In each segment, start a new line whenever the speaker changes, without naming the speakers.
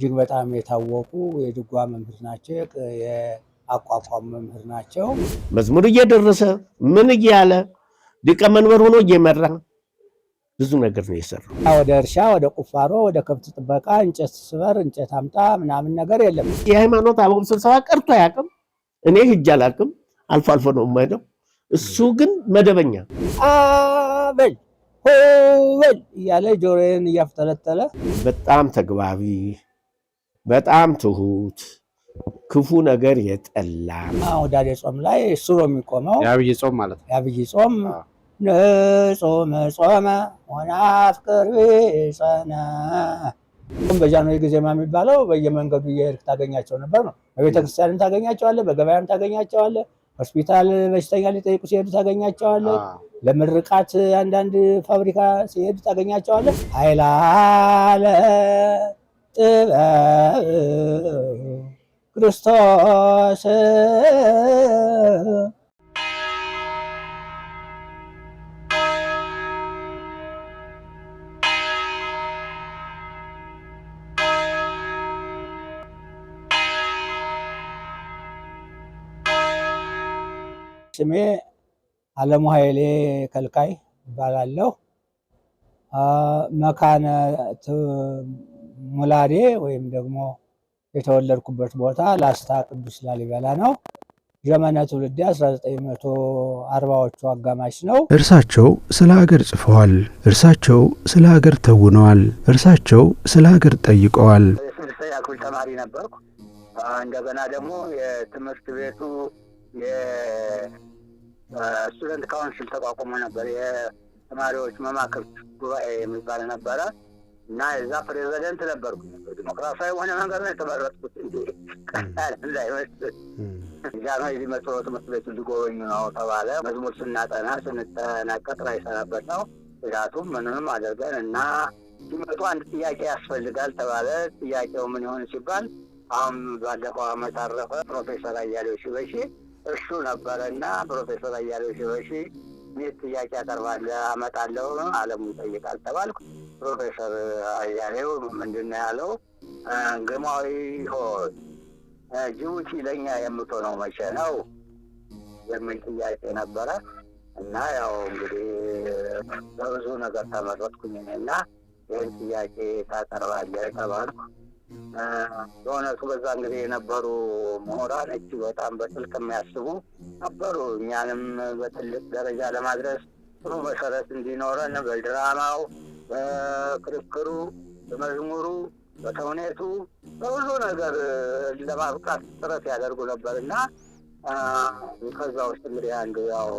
እጅግ በጣም የታወቁ የድጓ መምህር ናቸው። የአቋቋም መምህር ናቸው።
መዝሙር እየደረሰ ምን እያለ ሊቀ መንበር ሆኖ እየመራ ብዙ ነገር ነው የሰራው።
ወደ እርሻ፣ ወደ ቁፋሮ፣ ወደ ከብት ጥበቃ እንጨት ስበር፣ እንጨት አምጣ ምናምን ነገር የለም።
የሃይማኖት አበው ስብሰባ ቀርቶ አያውቅም። እኔ ሂጅ አላውቅም። አልፎ አልፎ ነው የማይደው። እሱ ግን መደበኛ
አበል ሆበል እያለ ጆሮዬን እያፍተለተለ
በጣም ተግባቢ፣ በጣም ትሁት፣ ክፉ ነገር የጠላ
ወዳዴ ጾም ላይ እሱ ነው የሚቆመው።
የአብይ ጾም ማለት ነው።
የአብይ ጾም ጾመ ጾመ ወናፍቅር ቢጸነ በጃንሆይ ጊዜማ የሚባለው በየመንገዱ እየሄድክ ታገኛቸው ነበር ነው። በቤተክርስቲያንም ታገኛቸዋለህ፣ በገበያም ታገኛቸዋለህ፣ ሆስፒታል በሽተኛ ሊጠይቁ ሲሄዱ ታገኛቸዋለህ፣ ለምርቃት አንዳንድ ፋብሪካ ሲሄዱ ታገኛቸዋለህ። ኃይላለ ጥበብ ክርስቶስ ስሜ አለሙ ኃይሌ ከልካይ እባላለሁ። መካነ ሙላዴ ወይም ደግሞ የተወለድኩበት ቦታ ላስታ ቅዱስ ላሊበላ ነው። ዘመነ ትውልዴ 1940ዎቹ አጋማሽ ነው።
እርሳቸው ስለ ሀገር ጽፈዋል። እርሳቸው ስለ ሀገር ተውነዋል። እርሳቸው ስለ ሀገር ጠይቀዋል።
የስድስተኛ ክፍል ተማሪ ነበርኩ። እንደገና ደግሞ የትምህርት ቤቱ የስቱደንት ካውንስል ተቋቁሞ ነበር። የተማሪዎች መማክርት ጉባኤ የሚባል ነበረ እና የዛ ፕሬዚደንት ነበርኩ። ዲሞክራሲያዊ የሆነ መንገድ ነው የተመረጥኩት እንጂ ቀላል እንዳይመስል። ጃንሆይ ሊመጡ ትምህርት ቤቱ ሊጎበኙ ነው ተባለ። መዝሙር ስናጠና ስንጠናቀቅ ላይ ሰነበት ነው ምክንያቱም ምንንም አድርገን እና ሲመጡ አንድ ጥያቄ ያስፈልጋል ተባለ። ጥያቄው ምን ይሆን ሲባል አሁን ባለፈው ዓመት አረፈ ፕሮፌሰር አያሌው ሽበሺ እሱ ነበረና ፕሮፌሰር አያሌው ሽበሺ ይህ ጥያቄ ያቀርባለሁ አመጣለሁ አለሙ ይጠይቃል ተባልኩ። ፕሮፌሰር አያሌው ምንድነው ያለው? ግርማዊ ሆይ ጅቡቲ ለኛ የምትሆነው መቼ ነው የሚል ጥያቄ ነበረ እና ያው እንግዲህ በብዙ ነገር ተመረጥኩኝ እና ይህን ጥያቄ ታቀርባለህ ተባልኩ። በእውነቱ በዛ እንግዲህ የነበሩ ምሁራን እጅግ በጣም በጥልቅ የሚያስቡ ነበሩ። እኛንም በትልቅ ደረጃ ለማድረስ ጥሩ መሰረት እንዲኖረን በድራማው፣ በክርክሩ፣ በመዝሙሩ፣ በተውኔቱ በብዙ ነገር ለማብቃት ጥረት ያደርጉ ነበር እና ከዛ ውስጥ እንግዲህ አንዱ ያው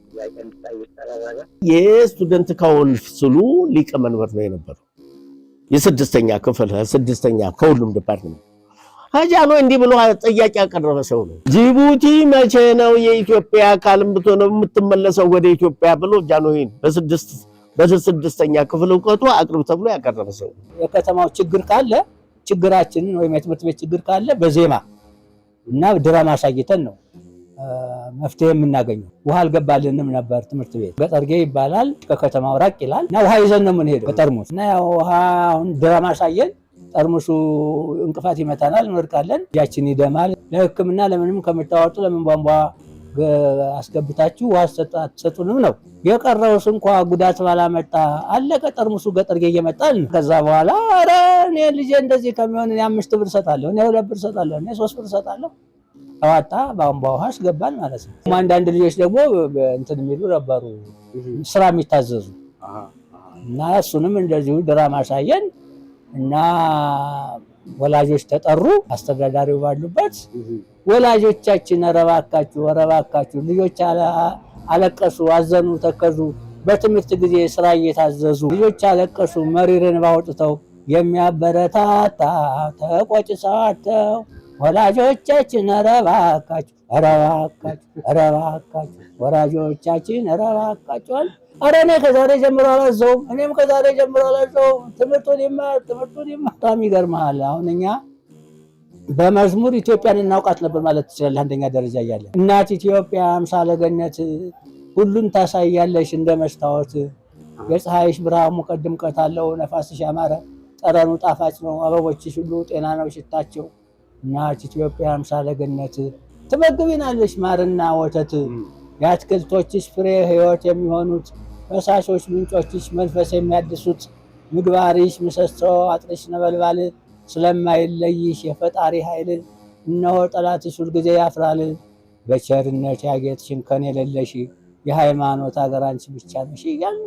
ጥያቄ እንድጠይቅ ተደረገ።
የስቱደንት ካውንስሉ ሊቀ መንበር ነው የነበረው። የስድስተኛ ክፍል ስድስተኛ ከሁሉም ዲፓርትመንት ጃንሆይ እንዲህ ብሎ ጥያቄ ያቀረበ ሰው ነው። ጅቡቲ መቼ ነው የኢትዮጵያ አካል የምትሆነው የምትመለሰው ወደ ኢትዮጵያ ብሎ ጃንሆይን በስድስተኛ ክፍል እውቀቱ አቅርብ ተብሎ ያቀረበ ሰው።
የከተማው ችግር ካለ ችግራችንን ወይም የትምህርት ቤት ችግር ካለ በዜማ እና ድራማ አሳይተን ነው መፍትሄ የምናገኘው። ውሃ አልገባልንም ነበር ትምህርት ቤት ገጠርጌ ይባላል። ከከተማው ራቅ ይላል እና ውሃ ይዘን ነው የምንሄደው በጠርሙስ እና ያው ውሃ አሁን ድራማ አሳየን። ጠርሙሱ እንቅፋት ይመታናል፣ እንወድቃለን፣ እጃችን ይደማል። ለሕክምና ለምንም ከምታወጡ ለምን ቧንቧ አስገብታችሁ ውሃ አትሰጡንም ነው። የቀረውስ እንኳ ጉዳት ባላመጣ አለቀ ጠርሙሱ ገጠርጌ እየመጣል። ከዛ በኋላ ኧረ እኔ ልጄ እንደዚህ ከሚሆን እኔ 5 ብር እሰጣለሁ፣ እኔ 2 ብር እሰጣለሁ፣ እኔ 3 ብር እሰጣለሁ። ተዋጣ ቧንቧ ውሃ አስገባን ማለት ነው። አንዳንድ ልጆች ደግሞ እንትን የሚሉ ነበሩ ስራ የሚታዘዙ እና እሱንም እንደዚሁ ድራማ አሳየን እና ወላጆች ተጠሩ። አስተዳዳሪው ባሉበት ወላጆቻችን ኧረ እባካችሁ ልጆች አለቀሱ፣ አዘኑ፣ ተከዙ። በትምህርት ጊዜ ስራ እየታዘዙ ልጆች አለቀሱ፣ መሪርን ባወጥተው የሚያበረታታ ተቆጭተው ወላጆቻችን ኧረ እባካችሁ ወላጆቻችን ኧረ እባካችሁ። ኧረ እኔ ከዛሬ ጀምሮ አላዘውም፣ እኔም ከዛሬ ጀምሮ አላዘውም። ትምህርቱን ይማር። በጣም ይገርምሃል። አሁን እኛ በመዝሙር ኢትዮጵያን እናውቃት ነበር ማለት ትችላለህ። አንደኛ ደረጃ እያለ እናት ኢትዮጵያ አምሳለ ገነት ሁሉን ታሳያለሽ እንደ መስታወት የፀሐይሽ ብርሃን ሙቀት ድምቀት አለው ነፋስሽ ያማረ ጠረኑ ጣፋጭ ነው። አበቦችሽ ሁሉ ጤና ነው ሽታቸው። እናት ኢትዮጵያ አምሳለ ገነት ትመግቢናለሽ ማርና ወተት። የአትክልቶችሽ ፍሬ ሕይወት የሚሆኑት ፈሳሾች ምንጮችሽ መንፈስ የሚያድሱት ምግባርሽ ምሰሶ አጥርሽ ነበልባል ስለማይለይሽ የፈጣሪ ኃይል እነሆ ጠላትሽ ሁልጊዜ ያፍራል። በቸርነት ያጌጥሽ እንከን የሌለሽ የሃይማኖት ሀገር አንቺ ብቻ ነሽ እያልን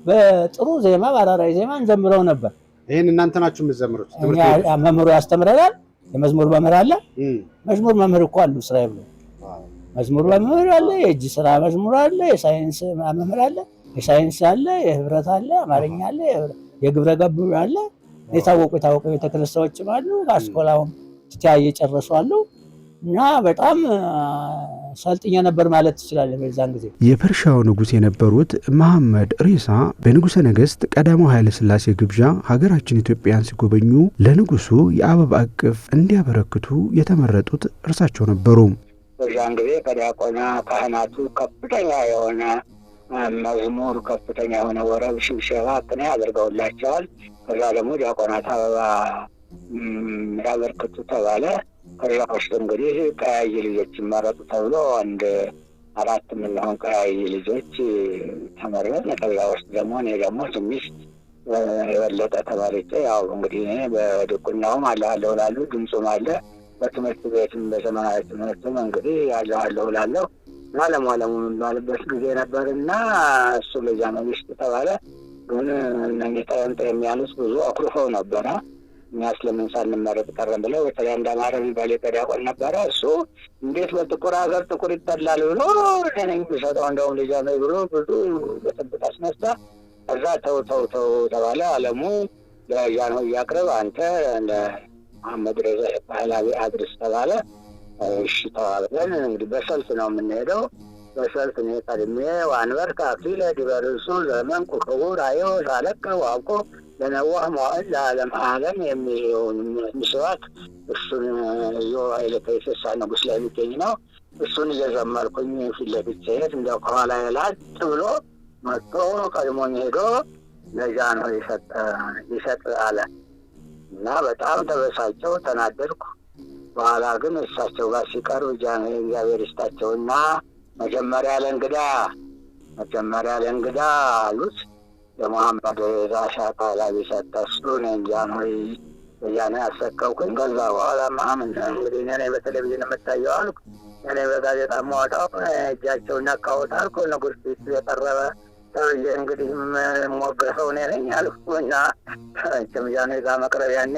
በጥሩ ዜማ በአራራይ ዜማ እንዘምረው ነበር።
ይሄን እናንተ ናችሁ የምትዘምሩት?
መምህሩ ያስተምረናል። የመዝሙር መምህር አለ። መዝሙር መምህር እኮ አሉ ስራዬ ብሎ መዝሙር መምህር አለ። የእጅ ስራ መዝሙር አለ። የሳይንስ መምህር አለ። የሳይንስ አለ። የህብረት አለ። አማርኛ አለ። የግብረ ገብ አለ። የታወቁ ቤተክርስቲያኖችም አሉ። አስኮላውም ትያየ ጨርሰው አሉ። እና በጣም ሰልጥኛ ነበር ማለት ትችላለህ። በዛን ጊዜ
የፐርሻው ንጉሥ የነበሩት መሐመድ ሬሳ በንጉሠ ነገሥት ቀዳማዊ ኃይለ ሥላሴ ግብዣ ሀገራችን ኢትዮጵያን ሲጎበኙ ለንጉሱ የአበባ እቅፍ እንዲያበረክቱ የተመረጡት እርሳቸው ነበሩ።
በዛን ጊዜ ከዲያቆና ካህናቱ ከፍተኛ የሆነ መዝሙር፣ ከፍተኛ የሆነ ወረብ፣ ሽብሸባ ቅኔ አድርገውላቸዋል። ከዛ ደግሞ ዲያቆናት አበባ ያበርክቱ ተባለ። ከዚያ ውስጥ እንግዲህ ቀያይ ልጆች ይመረጡ ተብሎ አንድ 4 የምንሆን ቀያይ ልጆች ተመረጥን። ከዚያ ውስጥ ደግሞ እኔ ደግሞ ትንሽ የበለጠ ተመርጬ ያው እንግዲህ እኔ በድቁናውም አለሁ እላለሁ፣ ድምፁም አለ። በትምህርት ቤትም በዘመናዊ ትምህርትም እንግዲህ አለሁ እላለሁ። አለሙ የሚባልበት ጊዜ ነበርና እሱ ለዛ መንግስት ተባለ። ግን እነዚህ ጠየምጠ የሚያሉት ብዙ አኩርፈው ነበረ። እኛ ስለምን ሳንመረጥ ቀረን ብለው በተለይ እንዳማረ የሚባል የዲያቆን ነበረ። እሱ እንዴት በጥቁር ሀገር ጥቁር ይጠላል ብሎ ነኝ ብሰጠው እንደውም ልጃ ነው ብሎ ብዙ በጥብቅ አስነሳ። ከዛ ተው ተባለ። አለሙ ለጃንሆይ እያቅርብ አንተ ለመሐመድ ሬሳ ባህላዊ አድርስ ተባለ። እሺ ተባብለን እንግዲህ በሰልፍ ነው የምንሄደው። በሰልፍ እኔ ቀድሜ ዋንበር ካፊለ ዲበርሱ ዘመን ኩክቡር አዮ ሳለቀ ዋቆ ለነዋህ መዋዕል ለዓለም ዓለም የሚሆን ምስዋክ እሱን ኃይለተ የሰሳ ንጉሥ ላይ የሚገኝ ነው። እሱን እየዘመርኩኝ ፊት ለፊት ስሄድ እንዲያው ከኋላ ላጥ ብሎ መጥቶ ቀድሞኝ ሄዶ ለጃንሆይ ይሰጥ አለ እና በጣም ተበሳጨው፣ ተናደድኩ። በኋላ ግን እሳቸው ጋር ሲቀርብ ጃንሆይ እግዚአብሔር ይስጣቸውና መጀመሪያ ለእንግዳ አሉት። ለመሐመድ ራሻ ባህላዊ ሰጠ። እሱን ጃንሆይ በጃንሆይ አሰከውኩኝ። ከዛ በኋላ ማምን እንግዲህ እኔ በቴሌቪዥን የምታየው አልኩ፣ እኔ በጋዜጣ ማወጣው እጃቸውን ነካሁት አልኩ። ንጉሥ ፊት የቀረበ ሰውዬ እንግዲህ ሞገሰው እኔ ነኝ አልኩ እና ጃንሆይ ጋር መቅረብ ያኔ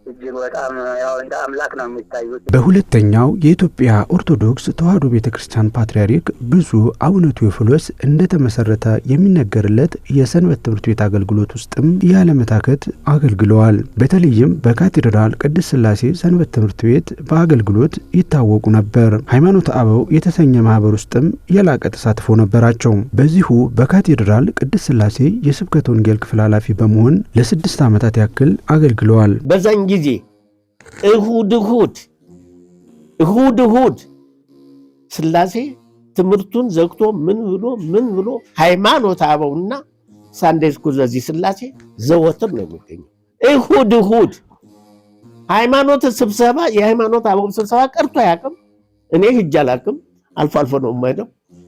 እጅግ በጣም ያው እንደ አምላክ ነው የሚታዩት።
በሁለተኛው የኢትዮጵያ ኦርቶዶክስ ተዋሕዶ ቤተክርስቲያን ፓትርያርክ ብፁዕ አቡነ ቴዎፍሎስ እንደተመሰረተ የሚነገርለት የሰንበት ትምህርት ቤት አገልግሎት ውስጥም ያለመታከት አገልግለዋል። በተለይም በካቴድራል ቅድስት ሥላሴ ሰንበት ትምህርት ቤት በአገልግሎት ይታወቁ ነበር። ሃይማኖተ አበው የተሰኘ ማህበር ውስጥም የላቀ ተሳትፎ ነበራቸው። በዚሁ በካቴድራል ቅድስት ሥላሴ የስብከተ ወንጌል ክፍል ኃላፊ በመሆን ለ6 ዓመታት ያክል አገልግለዋል።
በዛን ጊዜ እሁድ ሥላሴ ትምህርቱን ዘግቶ ምን ብሎ ሃይማኖተ አበውና ሳንዴይ ስኩል በዚህ ሥላሴ ዘወትር ነው የሚገኘው። እሁድ ሃይማኖት ስብሰባ የሃይማኖት አበው ስብሰባ ቀርቶ አያውቅም። እኔ ሂጅ አላውቅም፣ አልፎ ነው የማይደው።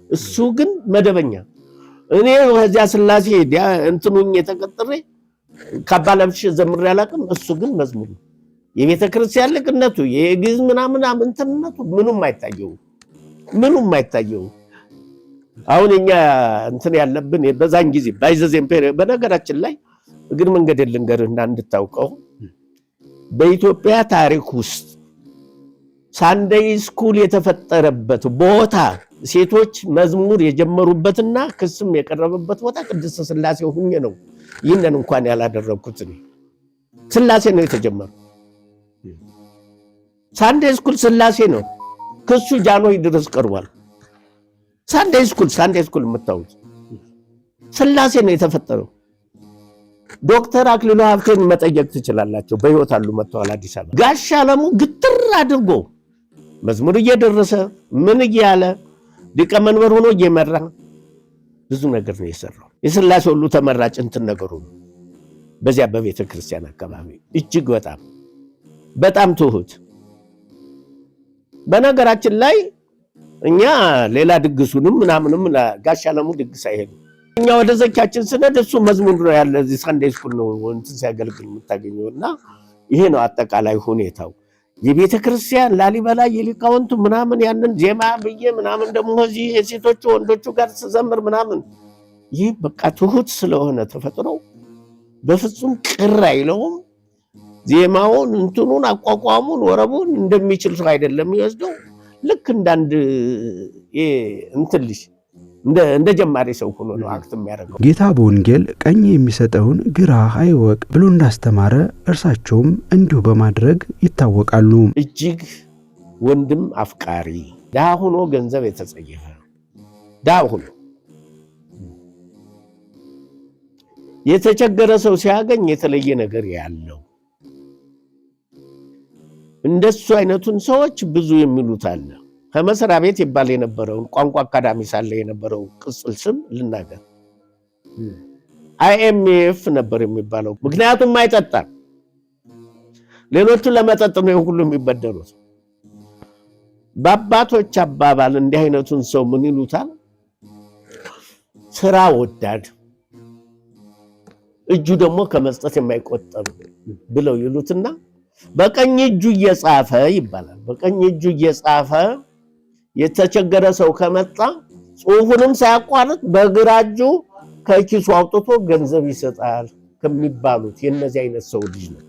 እሱ ግን መደበኛ እኔ ከዚያ ሥላሴ እንትኑኝ የተቀጠረ ካባላምሽ ዘምር ያላቅም። እሱ ግን መዝሙር የቤተ ክርስቲያን ልቅነቱ የግዝ ምናምን እንትነቱ ምኑም አይታየው። አሁን እኛ እንትን ያለብን በዛን ጊዜ ባይዘዝ ኢምፔሪየር በነገራችን ላይ እግር መንገድ ልንገርህና እንድታውቀው በኢትዮጵያ ታሪክ ውስጥ ሳንዴይ ስኩል የተፈጠረበት ቦታ ሴቶች መዝሙር የጀመሩበትና ክስም የቀረበበት ቦታ ቅድስት ሥላሴ ሆኜ ነው። ይህንን እንኳን ያላደረኩት ሥላሴ ነው የተጀመረው። ሳንዴይ ስኩል ሥላሴ ነው። ክሱ ጃንሆይ ድረስ ቀርቧል። ሳንዴይ ስኩል የምታውቁት ሥላሴ ነው የተፈጠረው። ዶክተር አክሊሉ ሀብቴን መጠየቅ ትችላላችሁ። በሕይወት አሉ፣ መጥተዋል አዲስ አበባ። ጋሽ አለሙ ግጥር አድርጎ መዝሙር እየደረሰ ምን እያለ ሊቀ መንበር ሆኖ እየመራ ብዙ ነገር ነው የሰራው። የሥላሴ ሁሉ ተመራጭ እንትን ነገሩ ነው። በዚያ በቤተ ክርስቲያን አካባቢ እጅግ በጣም ትሁት። በነገራችን ላይ እኛ ሌላ ድግሱንም ምናምንም ጋሽ አለሙ ድግስ አይሄዱ። እኛ ወደ ዘኪያችን ስነድ እሱ መዝሙር ነው ያለ እዚህ ሳንዴይ ስኩል ነው እንትን ሲያገልግል የምታገኘውና ይሄ ነው አጠቃላይ ሁኔታው። የቤተ ክርስቲያን ላሊበላ የሊቃውንቱ ምናምን ያንን ዜማ ብዬ ምናምን ደግሞ እዚህ የሴቶቹ ወንዶቹ ጋር ተዘምር ምናምን ይህ በቃ ትሁት ስለሆነ ተፈጥሮ በፍጹም ቅር አይለውም። ዜማውን እንትኑን አቋቋሙን ወረቡን እንደሚችል ሰው አይደለም ይወስደው። ልክ እንዳንድ እንትልሽ እንደ ጀማሪ ሰው ሆኖ ነው አክት የሚያደርገው።
ጌታ በወንጌል ቀኝ የሚሰጠውን ግራ አይወቅ ብሎ እንዳስተማረ እርሳቸውም እንዲሁ በማድረግ ይታወቃሉ።
እጅግ ወንድም አፍቃሪ፣ ድሃ ሆኖ ገንዘብ የተጸየፈ ድሃ ሆኖ የተቸገረ ሰው ሲያገኝ የተለየ ነገር ያለው እንደሱ አይነቱን ሰዎች ብዙ የሚሉት አለ። ከመስሪያ ቤት ይባል የነበረውን ቋንቋ አካዳሚ ሳለ የነበረው ቅጽል ስም ልናገር IMF ነበር የሚባለው። ምክንያቱም አይጠጣም። ሌሎቹ ለመጠጥ ነው ሁሉ የሚበደሉት። በአባቶች አባባል እንዲህ አይነቱን ሰው ምን ይሉታል? ስራ ወዳድ፣ እጁ ደግሞ ከመስጠት የማይቆጠብ ብለው ይሉትና በቀኝ እጁ እየጻፈ ይባላል። በቀኝ እጁ እየጻፈ የተቸገረ ሰው ከመጣ ጽሁፉንም ሳያቋርጥ በግራ እጁ ከኪሱ አውጥቶ ገንዘብ ይሰጣል ከሚባሉት የነዚህ አይነት ሰው ልጅ ነው።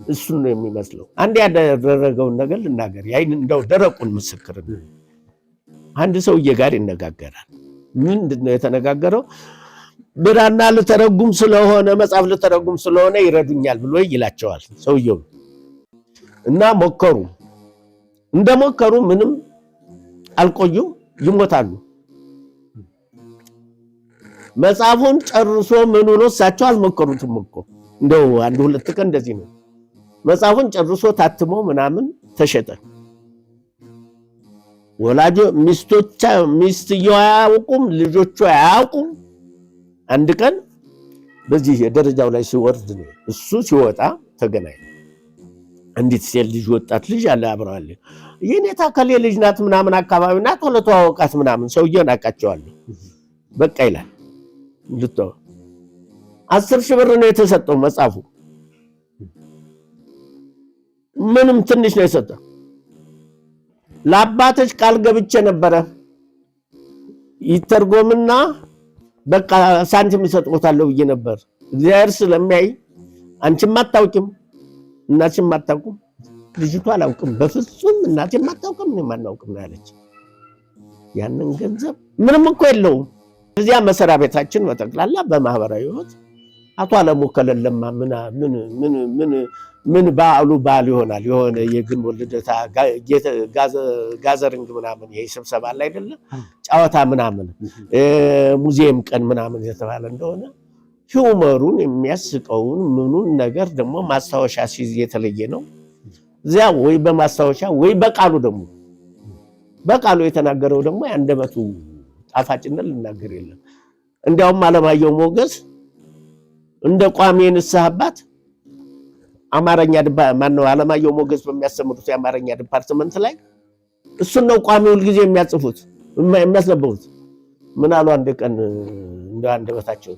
እሱን ነው የሚመስለው። አንድ ያደረገውን ነገር ልናገር፣ ያይን እንደው ደረቁን ምስክር ነው። አንድ ሰውዬ ጋር ይነጋገራል። ምንድነው የተነጋገረው? ብራና ልተረጉም ስለሆነ መጽሐፍ ልተረጉም ስለሆነ ይረዱኛል ብሎ ይላቸዋል ሰውየው። እና ሞከሩ። እንደሞከሩ ምንም አልቆዩም፣ ይሞታሉ። መጽሐፉን ጨርሶ ምን ሆኖ እሳቸው አልሞከሩትም እኮ እንደው አንድ ሁለት ቀን እንደዚህ ነው። መጽሐፉን ጨርሶ ታትሞ ምናምን ተሸጠ። ወላጆ ሚስትየው አያውቁም፣ ልጆቹ አያውቁም። አንድ ቀን በዚህ የደረጃው ላይ ሲወርድ ነው እሱ ሲወጣ ተገናኘ። እንዴት ሴት ልጅ ወጣት ልጅ አለ አብረዋል። የኔታ ከሌ ልጅ ናት ምናምን አካባቢና ቶሎ ተዋወቃት ምናምን ሰውየውን አቃቸዋለሁ በቃ ይላል። ልተው 10,000 ብር ነው የተሰጠው መጽሐፉ። ምንም ትንሽ ነው የሰጠው። ለአባትሽ ቃል ገብቼ ነበረ ይተርጎምና በቃ ሳንቲም ይሰጥዎታል ብዬ ነበር። እግዚአብሔር ስለሚያይ አንቺም አታውቂም እናትሽም አታውቁም። ልጅቷ አላውቅም በፍጹም እናትሽም አታውቅም እኔም አናውቅም ያለች። ያንን ገንዘብ ምንም እኮ የለውም። እዚያ መሰሪያ ቤታችን በጠቅላላ በማህበራዊ ህይወት አቶ አለሙ ከለለማ ምን በዓሉ በዓል ይሆናል የሆነ የግን ወልደታ ጋዘሪንግ ምናምን ይሄ ስብሰባ ላይ አይደለ ጫወታ ምናምን ሙዚየም ቀን ምናምን የተባለ እንደሆነ ሂውመሩን የሚያስቀውን ምኑን ነገር ደግሞ ማስታወሻ ሲዝ የተለየ ነው። እዚያ ወይ በማስታወሻ ወይ በቃሉ ደግሞ በቃሉ የተናገረው ደግሞ ያንደበቱ ጣፋጭነት ልናገር የለም። እንዲያውም አለማየሁ ሞገስ እንደ ቋሚ ንስሐ አባት አማርኛ ማነው አለማየሁ ሞገስ በሚያስተምሩት የአማርኛ ዲፓርትመንት ላይ እሱን ነው ቋሚ ሁሉ ጊዜ የሚያጽፉት የሚያስነበቡት። ምን አሉ አንድ ቀን እንደ አንደበታቸው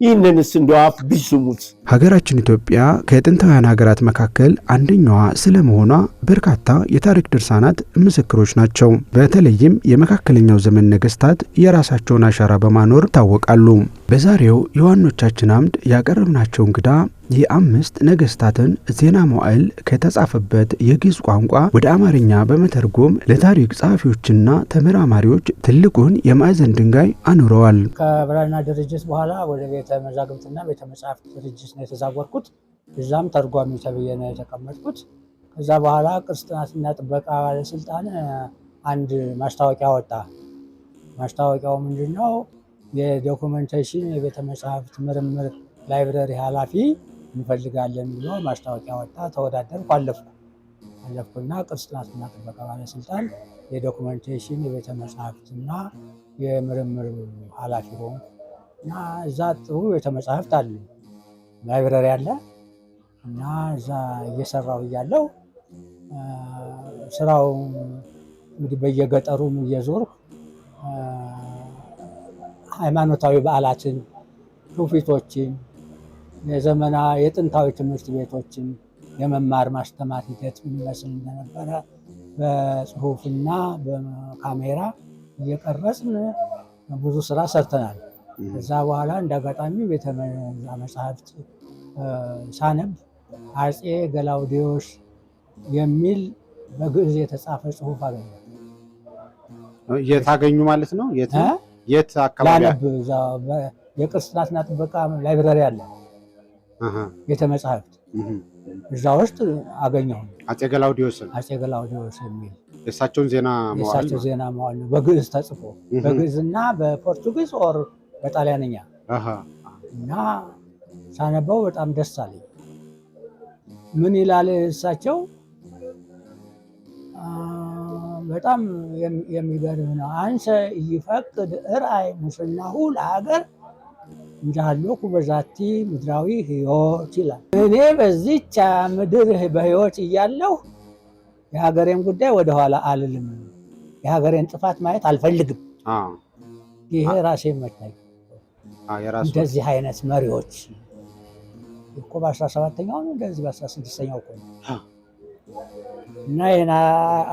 ይህንንስ እንደው አፍ ቢስሙት።
ሀገራችን ኢትዮጵያ ከጥንታውያን ሀገራት መካከል አንደኛዋ ስለመሆኗ በርካታ የታሪክ ድርሳናት ምስክሮች ናቸው። በተለይም የመካከለኛው ዘመን ነገስታት የራሳቸውን አሻራ በማኖር ይታወቃሉ። በዛሬው የዋኖቻችን አምድ ያቀረብናቸው እንግዳ የአምስት ነገስታትን ዜና መዋዕል ከተጻፈበት የግዕዝ ቋንቋ ወደ አማርኛ በመተርጎም ለታሪክ ጸሐፊዎችና ተመራማሪዎች ትልቁን የማዕዘን ድንጋይ አኑረዋል።
ከብራና ድርጅት በኋላ ወደ ቤተ መዛግብትና ቤተ መጻሕፍት ድርጅት ነው የተዛወርኩት። እዛም ተርጓሚ ተብዬ ነው የተቀመጥኩት። ከዛ በኋላ ቅርስ ጥናትና ጥበቃ ባለስልጣን አንድ ማስታወቂያ ወጣ። ማስታወቂያው ምንድነው? የዶኩመንቴሽን የቤተ መጻሕፍት ምርምር ላይብረሪ ኃላፊ እንፈልጋለን ብሎ ማስታወቂያ ወጣ። ተወዳደርኩ፣ አለፍኩና ቅርስ ጥናትና ጥበቃ ባለስልጣን የዶኩመንቴሽን የቤተ መጻሕፍትና የምርምር ኃላፊ ሆንኩ። እና እዛ ጥሩ ቤተመጻሕፍት አለ፣ ላይብረሪ አለ። እና እዛ እየሰራው እያለው ስራው እንግዲህ በየገጠሩም እየዞርኩ ሃይማኖታዊ በዓላትን፣ ትውፊቶችን፣ የጥንታዊ ትምህርት ቤቶችን የመማር ማስተማር ሂደት ምን ይመስል እንደነበረ በጽሁፍና በካሜራ እየቀረጽን ብዙ ስራ ሰርተናል። ከዛ በኋላ እንዳጋጣሚ ቤተ መጻሕፍት ሳነብ አፄ ገላውዲዮስ የሚል በግዕዝ የተጻፈ ጽሁፍ አገኘ።
የት አገኙ ማለት ነው? የት አካባቢ?
ላነብ የቅርስ ጥናትና ጥበቃ ላይብረሪ አለ ቤተ መጻሕፍት፣ እዛ ውስጥ አገኘሁ።
አፄ ገላውዲዮስ
የሚል
የእሳቸውን ዜና መዋዕል ነው በግዕዝ ተጽፎ፣ በግዕዝና በፖርቱጊዝ ኦር በጣሊያንኛ እና ሳነበው በጣም ደስ አለኝ። ምን ይላል እሳቸው? በጣም የሚገርም ነው። አንሰ ይፈቅድ እርአይ ሙስናሁ ለሀገር እንጃለኩ በዛቲ ምድራዊ ህይወት ይላል። እኔ በዚች ምድር በህይወት እያለሁ የሀገሬን ጉዳይ ወደኋላ አልልም፣ የሀገሬን ጥፋት ማየት አልፈልግም። ይሄ ራሴ መታይ እንደዚህ አይነት መሪዎች እኮ በ17ኛው ነው እንደዚህ በ16ኛው እኮ ነው። እና ይሄን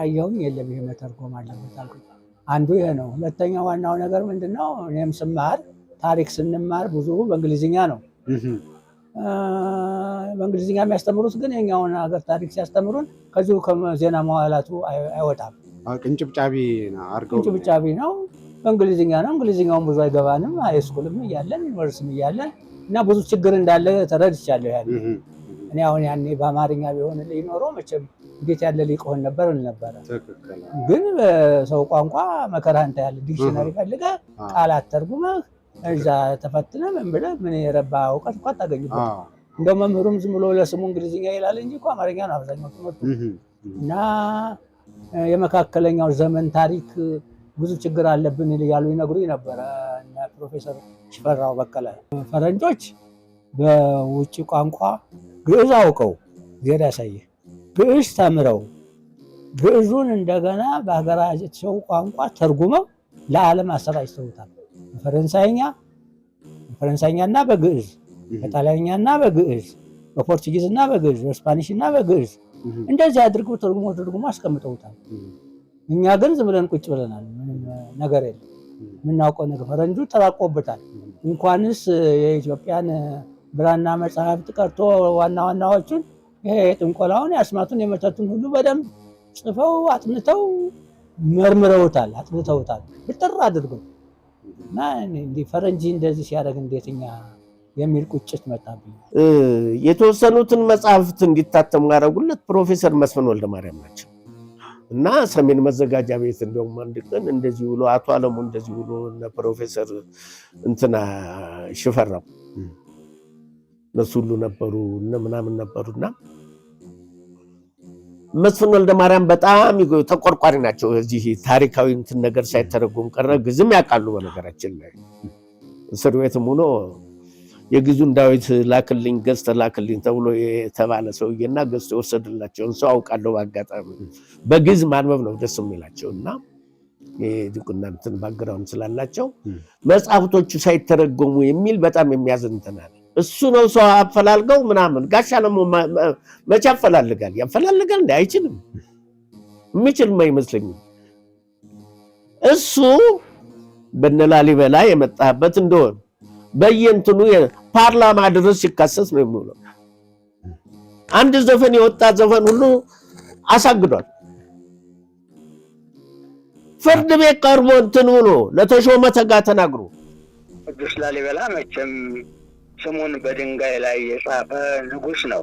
አየሁኝ። የለም ይሄ መተርጎም አለበት አልኩኝ። አንዱ ይሄ ነው። ሁለተኛው ዋናው ነገር ምንድነው? እኔም ስማር ታሪክ ስንማር ብዙ በእንግሊዝኛ ነው። በእንግሊዝኛ የሚያስተምሩት ግን የኛውን ሀገር ታሪክ ሲያስተምሩን ከዚሁ ከዜና መዋዕላቱ አይወጣም። ቅንጭብጫቢ ነው፣ በእንግሊዝኛ ነው። እንግሊዝኛውን ብዙ አይገባንም። ሃይስኩልም እያለን ዩኒቨርሲቲም እያለን እና ብዙ ችግር እንዳለ ተረድቻለሁ። እኔ አሁን ያኔ በአማርኛ ቢሆን ኖሮ መቼም እንዴት ያለ ሊቅ ሆን ነበር ነበረ። ግን በሰው ቋንቋ መከራህን ታያለህ። ዲክሽነሪ ፈልገህ ቃላት ተርጉመህ እዛ ተፈትነህ ምን ብለህ ምን የረባ እውቀት እንኳን ታገኝበት። እንደው መምህሩም ዝም ብሎ ለስሙ እንግሊዝኛ ይላል እንጂ እኮ አማርኛ ነው አብዛኛው ትምህርቱ። እና የመካከለኛው ዘመን ታሪክ ብዙ ችግር አለብን እያሉ ይነግሩኝ ነበረ ፕሮፌሰር ሽፈራው በቀለ። ፈረንጆች በውጭ ቋንቋ ግዕዝ አውቀው ዜና ያሳየህ ግዕዝ ተምረው ግዕዙን እንደገና በሀገራቸው ቋንቋ ተርጉመው ለዓለም አሰራጭተውታል። በፈረንሳይኛና በግዕዝ፣ በጣሊያንኛና በግዕዝ፣ በፖርቱጊዝና በግዕዝ፣ በስፓኒሽና በግዕዝ እንደዚህ አድርገው ተርጉሞ አስቀምጠውታል። እኛ ግን ዝም ብለን ቁጭ ብለናል። ምንም ነገር የለም። የምናውቀው ነገር ፈረንጁ ተራቆበታል። እንኳንስ የኢትዮጵያን ብራና መጽሐፍት ቀርቶ ዋና ዋናዎቹን ይሄ የጥንቆላውን የአስማቱን የመተቱን ሁሉ በደንብ ጽፈው አጥንተው መርምረውታል፣ አጥንተውታል ብጥር አድርገው እና እንዲህ ፈረንጂ እንደዚህ ሲያደርግ እንዴት እኛ የሚል ቁጭት መጣብኝ።
የተወሰኑትን መጽሐፍት እንዲታተሙ ያደረጉለት ፕሮፌሰር መስፍን ወልደማርያም ናቸው። እና ሰሜን መዘጋጃ ቤት እንደውም አንድ ቀን እንደዚህ ብሎ አቶ አለሙ እንደዚህ ብሎ እና ፕሮፌሰር እንትና ሽፈራው እነሱ ሁሉ ነበሩ እና ምናምን ነበሩና መስፍን ወልደማርያም በጣም ተቆርቋሪ ናቸው። እዚህ ታሪካዊ እንትን ነገር ሳይተረጎም ቀረ ግዝም ያውቃሉ። በነገራችን ላይ እስር ቤትም ሆኖ የግዙን ዳዊት ላክልኝ ገዝተ ላክልኝ ተብሎ የተባለ ሰውዬና ገዝቶ ወሰደላቸውን ሰው አውቃለሁ። በአጋጣሚ በግዝ ማንበብ ነው ደስ የሚላቸውና የዲቁና እንትን ባግራውንድ ስላላቸው መጽሐፍቶቹ ሳይተረጎሙ የሚል በጣም የሚያዝንተናል። እሱ ነው ሰው አፈላልገው ምናምን ጋሻ ለሞ መቼ ያፈላልጋል? ያፈላልጋል እንዴ? አይችልም። የሚችልም አይመስለኝም። እሱ በነላሊበላ የመጣበት እንደሆነ በየእንትኑ ፓርላማ ድረስ ሲካሰስ ነው የሚውለው። አንድ ዘፈን የወጣ ዘፈን ሁሉ አሳግዷል። ፍርድ ቤት ቀርቦ እንትን ሆኖ ለተሾመ ተጋ ተናግሮ
ቅዱስ ላሊበላ መቼም ስሙን በድንጋይ ላይ የጻፈ ንጉስ ነው።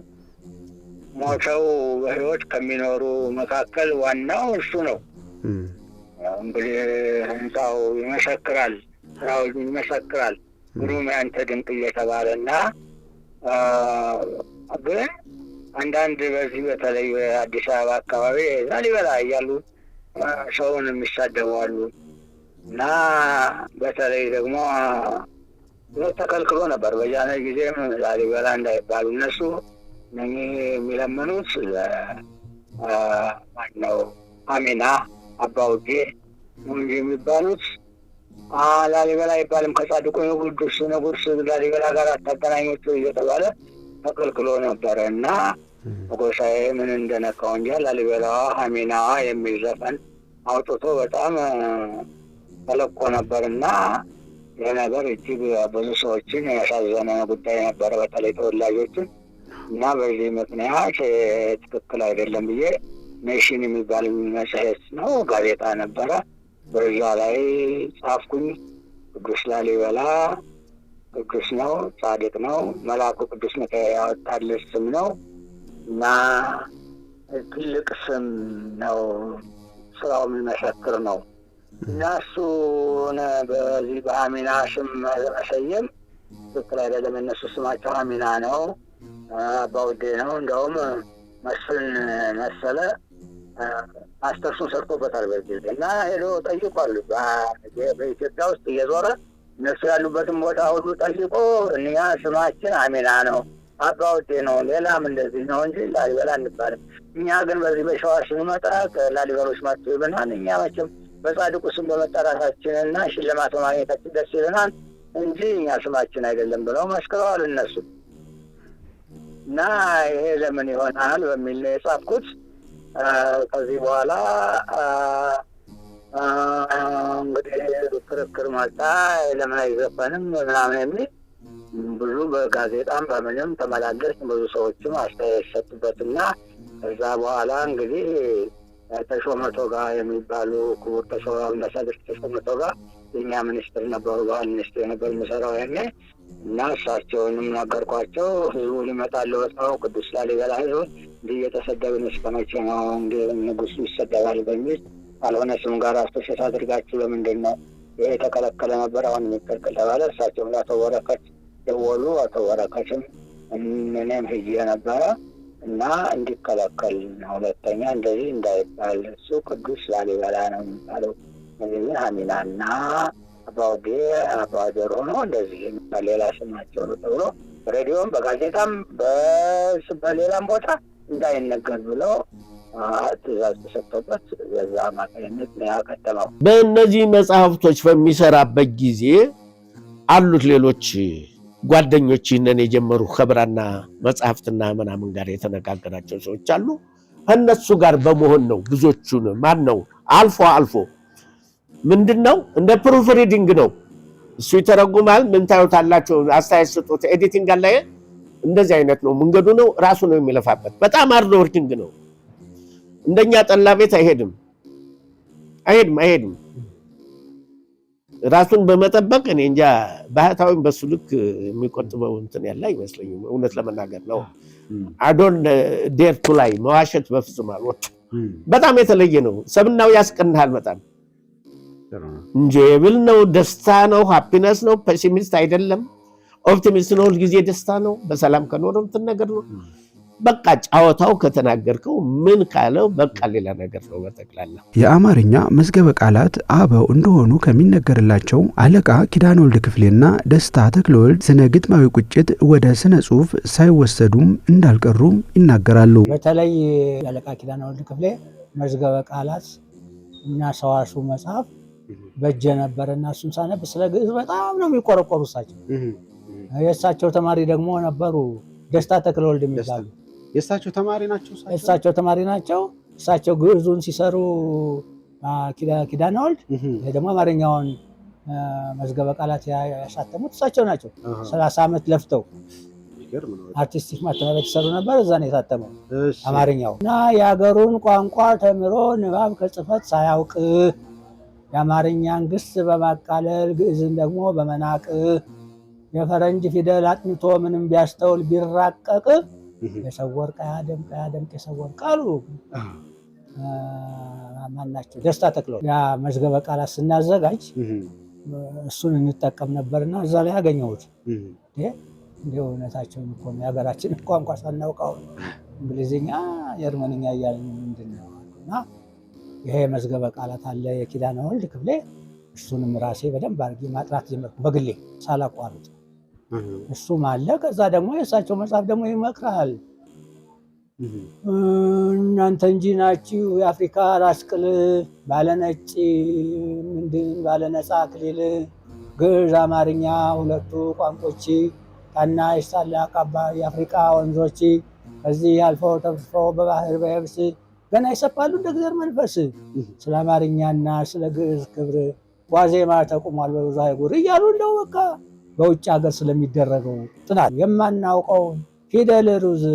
ሞተው በህይወት ከሚኖሩ መካከል ዋናው እሱ ነው። እንግዲህ ህንፃው ይመሰክራል፣ ስራው ይመሰክራል። ግሩም ያንተ ድንቅ እየተባለና ግን አንዳንድ በዚህ በተለይ አዲስ አበባ አካባቢ ላሊበላ እያሉ ሰውን የሚሳደቡ አሉ እና በተለይ ደግሞ ተከልክሎ ነበር። በጃንሆይ ጊዜም ላሊበላ እንዳይባሉ እነሱ የሚለምኑት ማነው አሚና አባውዴ ነው እንጂ የሚባሉት ላሊበላ አይባልም። ከጻድቁ ንጉስ ላሊበላ ጋር አታገናኙት እየተባለ ተከልክሎ ነበረ እና ጎሳዬ ምን እንደነካው እንጂ ላሊበላዋ አሚናዋ የሚል ዘፈን አውጥቶ በጣም ተለቆ ነበርና ይህ ነገር እጅግ ብዙ ሰዎችን ያሳዘነ ጉዳይ ነበረ፣ በተለይ ተወላጆችን እና በዚህ ምክንያት ትክክል አይደለም ብዬ ኔሽን የሚባል መጽሔት ነው ጋዜጣ ነበረ፣ በዛ ላይ ጻፍኩኝ። ቅዱስ ላሊበላ ቅዱስ ነው፣ ጻድቅ ነው፣ መልአኩ ቅዱስ ሚካኤል ያወጣለት ስም ነው እና ትልቅ ስም ነው፣ ስራው የሚመሰክር ነው እና እሱን በዚህ በአሚና ስም መሰየም ትክክል አይደለም። እነሱ ስማቸው አሚና ነው፣ አባውዴ ነው። እንደውም መስፍን መሰለ ማስተርሱን ሰርቶበታል በዚህ እና ሄዶ ጠይቋል። በኢትዮጵያ ውስጥ እየዞረ እነሱ ያሉበትን ቦታ ሁሉ ጠይቆ እኛ ስማችን አሚና ነው፣ አባውዴ ነው፣ ሌላም እንደዚህ ነው እንጂ ላሊበላ እንባልም። እኛ ግን በዚህ በሸዋ ስንመጣ ላሊበሎች መጡ ይብናል። እኛ መቼም በጻድቁ ስም በመጠራታችንና ሽልማት በማግኘታችን ደስ ይለናል እንጂ እኛ ስማችን አይደለም ብለው መስክረዋል እነሱ እና ይሄ ለምን ይሆናል በሚል ነው የጻፍኩት። ከዚህ በኋላ እንግዲህ ክርክር መጣ። ለምን አይዘፈንም ምናምን የሚል ብዙ በጋዜጣም በምንም ተመላለስ፣ ብዙ ሰዎችም አስተያየት ሰጡበትና ከዛ በኋላ እንግዲህ ተሾመ ቶጋ የሚባሉ ክቡር አምባሳደር ተሾመ ቶጋ የኛ ሚኒስትር ነበሩ፣ ባህል ሚኒስትር ነበር የምሰራው ያኔ እና እሳቸውንም ነገርኳቸው። ህዝቡ ሊመጣልዎት ነው፣ ቅዱስ ላሊበላ ህዝቡ እንዲህ እየተሰደብን እስከ መቼ ነው ንጉሱ ይሰደባል በሚል ካልሆነ ስም ጋር አስተሸት አድርጋችሁ ለምንድን ነው ይሄ የተከለከለ ነበር አሁን የሚከልከል ተባለ። እሳቸውም ለአቶ በረከት ደወሉ። አቶ በረከትም እኔም ሄጄ ነበረ እና እንዲከለከል ሁለተኛ እንደዚህ እንዳይባል እሱ ቅዱስ ላሊበላ ነው የሚባለው እዚህ አሚና እና አባውዴ አባደር ሆኖ እንደዚህ ሌላ ስማቸው ነው ተብሎ ሬዲዮም በጋዜጣም በሌላም ቦታ እንዳይነገር ብለው ትእዛዝ ተሰጥቶበት በዛ አማካኝነት ነው ያከተመው።
በእነዚህ መጽሐፍቶች በሚሰራበት ጊዜ አሉት ሌሎች ጓደኞች እነን የጀመሩ ከብራና መጽሐፍትና ምናምን ጋር የተነጋገራቸው ሰዎች አሉ። እነሱ ጋር በመሆን ነው ብዙዎቹን ማን ነው አልፎ ምንድነው እንደ ፕሩፍ ሪዲንግ ነው እሱ ይተረጉማል። ምን ታዩታላችሁ? አስተያየት ስጡት። ኤዲቲንግ አለ እንደዚህ አይነት ነው መንገዱ ነው ራሱ ነው የሚለፋበት። በጣም ሃርድ ወርኪንግ ነው። እንደኛ ጠላ ቤት አይሄድም። ራሱን በመጠበቅ እኔ እንጃ ባህታዊም በሱ ልክ የሚቆጥበው እንትን ያለ አይመስለኝም። እውነት ለመናገር ነው አዶን ዴርቱ ላይ መዋሸት በፍጹም አልወጣም። በጣም የተለየ ነው። ሰብናው ያስቀናል በጣም እንጆየብል ነው። ደስታ ነው፣ ሃፒነስ ነው። ፔሲሚስት አይደለም፣ ኦፕቲሚስት ነው። ሁልጊዜ ደስታ ነው። በሰላም ከኖረ እንትን ነገር ነው። በቃ ጫወታው ከተናገርከው ምን ካለው በቃ ሌላ ነገር ነው በጠቅላላ።
የአማርኛ መዝገበ ቃላት አበው እንደሆኑ ከሚነገርላቸው አለቃ ኪዳነ ወልድ ክፍሌና ደስታ ተክለወልድ ስነ ግጥማዊ ቁጭት ወደ ስነ ጽሁፍ ሳይወሰዱም እንዳልቀሩ ይናገራሉ።
በተለይ አለቃ ኪዳነ ወልድ ክፍሌ መዝገበ ቃላት እና ሰዋስው መጽሐፍ በእጄ ነበርና እሱን ሳነብ ስለ ግዕዝ በጣም ነው የሚቆረቆሩ እሳቸው። የእሳቸው ተማሪ ደግሞ ነበሩ ደስታ ተክለወልድ የሚባሉ
የእሳቸው ተማሪ ናቸው።
እሳቸው ግዕዙን ሲሰሩ ኪዳነ ወልድ ደግሞ አማርኛውን መዝገበ ቃላት ያሳተሙት እሳቸው ናቸው። 30 ዓመት ለፍተው አርቲስቲክ ማተሚያ ቤት ይሰሩ ነበር። እዛ ነው የታተመው አማርኛው እና የሀገሩን ቋንቋ ተምሮ ንባብ ከጽፈት ሳያውቅ የአማርኛን ግስ በማቃለል ግዕዝን ደግሞ በመናቅ የፈረንጅ ፊደል አጥንቶ ምንም ቢያስተውል ቢራቀቅ የሰው ወርቅ አያደምቅ የሰው ወርቅ አሉ። ማናቸው ደስታ ተክለወልድ። ያ መዝገበ ቃላት ስናዘጋጅ እሱን እንጠቀም ነበርና እዛ ላይ ያገኘሁት እንዲሁ እውነታቸውን እኮ ነው። የሀገራችን ቋንቋ ሳናውቀው እንግሊዝኛ ጀርመንኛ እያልን ምንድን ነው እና ይሄ መዝገበ ቃላት አለ የኪዳነ ወልድ ክፍሌ። እሱንም ራሴ በደንብ አድርጌ ማጥራት ጀመርኩ በግሌ ሳላቋርጥ እሱም አለ። ከዛ ደግሞ የእሳቸው መጽሐፍ ደግሞ ይመክራል። እናንተ እንጂ ናችሁ የአፍሪካ ራስ ቅል ባለነጭ ምንድን ባለነፃ አክሊል ግዕዝ አማርኛ ሁለቱ ቋንቋዎች ታናሽ ታላቅ አባይ የአፍሪካ ወንዞች ከዚህ አልፈው ተርፈው በባህር በየብስ ገና ይሰፋሉ እንደ እግዚአብሔር መንፈስ። ስለ አማርኛና ስለ ግዕዝ ክብር ዋዜማ ተቁሟል በብዙ አህጉር እያሉ እንደው በቃ በውጭ ሀገር ስለሚደረገው ጥናት የማናውቀው ፊደል ሩዝ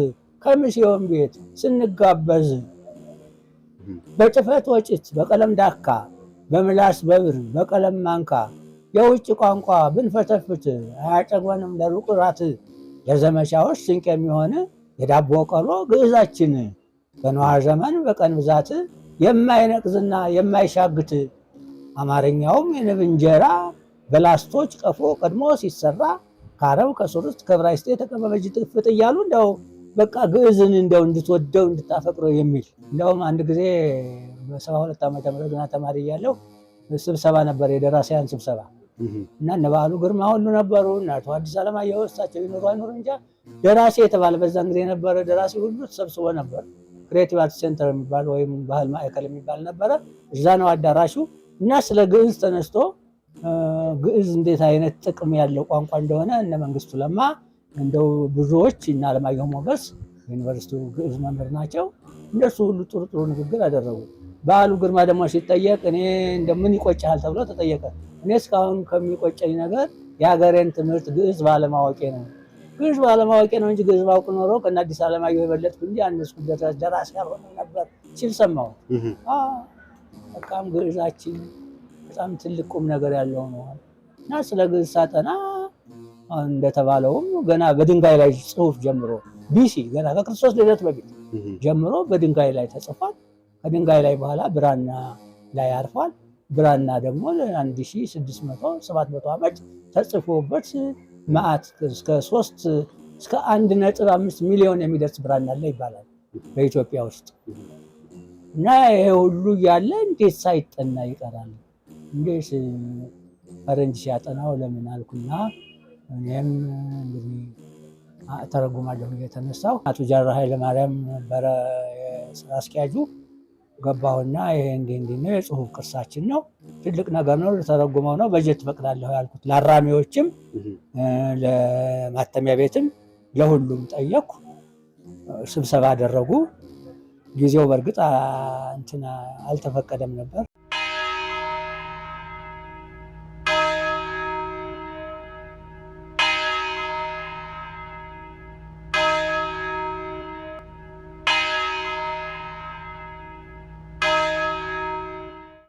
ከሚስዮን ቤት ስንጋበዝ በጭፈት ወጭት በቀለም ዳካ በምላስ በብር በቀለም ማንካ የውጭ ቋንቋ ብንፈተፍት አያጨግበንም ለሩቅ ራት ለዘመቻዎች ስንቅ የሚሆን የዳቦ ቆሎ ግዕዛችን በነዋ ዘመን በቀን ብዛት የማይነቅዝና የማይሻግት አማርኛውም የንብ እንጀራ በላስቶች ቀፎ ቀድሞ ሲሰራ ከአረብ ከሱርት ከዕብራይስጥ የተቀመመ እጅ ጥፍጥ እያሉ እንደው በቃ ግዕዝን እንደው እንድትወደው እንድታፈቅረው የሚል እንደውም አንድ ጊዜ በ72 ዓመተ ምህረት ገና ተማሪ እያለሁ ስብሰባ ነበር፣ የደራሲያን ስብሰባ እና እነ በዓሉ ግርማ ሁሉ ነበሩ እና አቶ አዲስ አለማየሁ እሳቸው ይኖሩ አይኖሩ እንጃ ደራሲ የተባለ በዛን ጊዜ የነበረ ደራሲ ሁሉ ተሰብስቦ ነበር። ክሬቲቭ አርት ሴንተር የሚባል ወይም ባህል ማዕከል የሚባል ነበረ። እዛ ነው አዳራሹ እና ስለ ግዕዝ ተነስቶ ግዕዝ እንዴት አይነት ጥቅም ያለው ቋንቋ እንደሆነ እነ መንግስቱ ለማ እንደው ብዙዎች እና አለማየሁ ሞገስ ዩኒቨርሲቲው ግዕዝ መምህር ናቸው። እንደሱ ሁሉ ጥሩ ጥሩ ንግግር አደረጉ። በዓሉ ግርማ ደግሞ ሲጠየቅ እኔ እንደምን ይቆጭሃል ተብሎ ተጠየቀ። እኔ እስካሁን ከሚቆጨኝ ነገር የሀገሬን ትምህርት ግዕዝ ባለማወቄ ነው። ግዕዝ ባለማወቄ ነው እንጂ ግዕዝ ባውቅ ኖሮ ከእነ አዲስ አለማየሁ የበለጥኩ እንጂ አነስኩበት ደራሲ ያልሆነ ነበር ሲል ሰማሁ። በጣም ግዕዛችን በጣም ትልቅ ቁም ነገር ያለው ነው እና ስለ ግዕዝ ሳጠና እንደተባለውም ገና በድንጋይ ላይ ጽሑፍ ጀምሮ ቢሲ ገና ከክርስቶስ ልደት በፊት ጀምሮ በድንጋይ ላይ ተጽፏል። ከድንጋይ ላይ በኋላ ብራና ላይ አርፏል። ብራና ደግሞ 1600-700 ዓመት ተጽፎበት መዓት እስከ 1.5 ሚሊዮን የሚደርስ ብራና አለ ይባላል በኢትዮጵያ ውስጥ እና ይሄ ሁሉ እያለ እንዴት ሳይጠና ይቀራል? እንዴት ፈረንጅ ሲያጠናው ለምን አልኩና እኔም እንግዲህ ተረጉማለሁ እየተነሳው አቶ ጃራ ኃይለማርያም ነበረ የስራ አስኪያጁ። ገባሁና ይሄ እንዲህ ነው የጽሁፍ ቅርሳችን ነው፣ ትልቅ ነገር ነው፣ ልተረጉመው ነው፣ በጀት ፈቅዳለሁ ያልኩት ለአራሚዎችም ለማተሚያ ቤትም ለሁሉም ጠየቅኩ። ስብሰባ አደረጉ። ጊዜው በእርግጥ እንትና አልተፈቀደም ነበር።